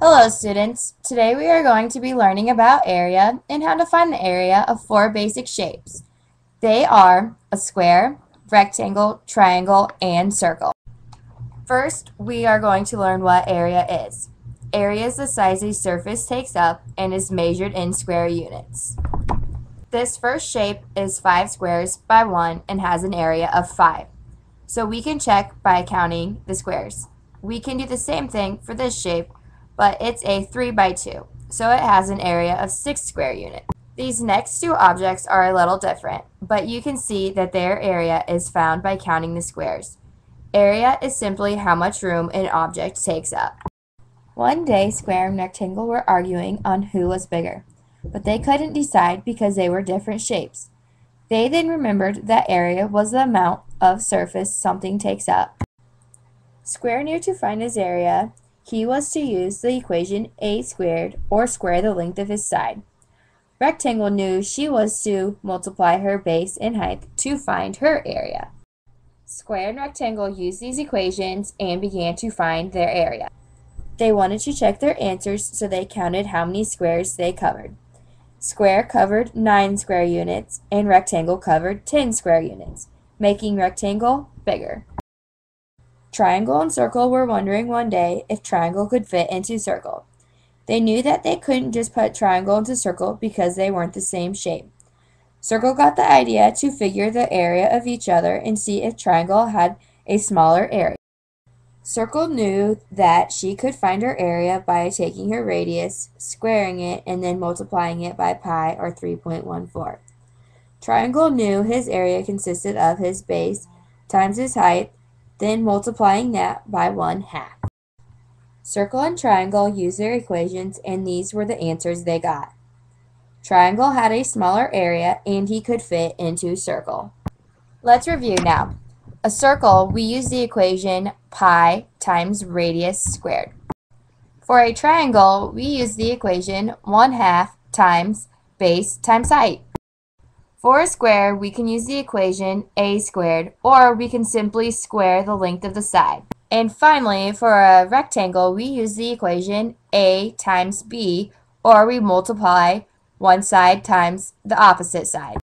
Hello students, today we are going to be learning about area and how to find the area of four basic shapes. They are a square, rectangle, triangle, and circle. First, we are going to learn what area is. Area is the size a surface takes up and is measured in square units. This first shape is 5 squares by 1 and has an area of 5. So we can check by counting the squares. We can do the same thing for this shape, but it's a 3 by 2, so it has an area of 6 square units. These next two objects are a little different, but you can see that their area is found by counting the squares. Area is simply how much room an object takes up. One day, square and rectangle were arguing on who was bigger, but they couldn't decide because they were different shapes. They then remembered that area was the amount of surface something takes up. Square knew to find his area, he was to use the equation a squared or square the length of his side. Rectangle knew she was to multiply her base and height to find her area. Square and rectangle used these equations and began to find their area. They wanted to check their answers, so they counted how many squares they covered. Square covered 9 square units and rectangle covered 10 square units, making rectangle bigger. Triangle and circle were wondering one day if triangle could fit into circle. They knew that they couldn't just put triangle into circle because they weren't the same shape. Circle got the idea to figure the area of each other and see if triangle had a smaller area. Circle knew that she could find her area by taking her radius, squaring it, and then multiplying it by pi, or 3.14. Triangle knew his area consisted of his base times his height, then multiplying that by 1/2. Circle and triangle used their equations, and these were the answers they got. Triangle had a smaller area, and he could fit into circle. Let's review now. A circle, we use the equation pi times radius squared. For a triangle, we use the equation 1/2 times base times height. For a square, we can use the equation a squared, or we can simply square the length of the side. And finally, for a rectangle, we use the equation a times b, or we multiply one side times the opposite side.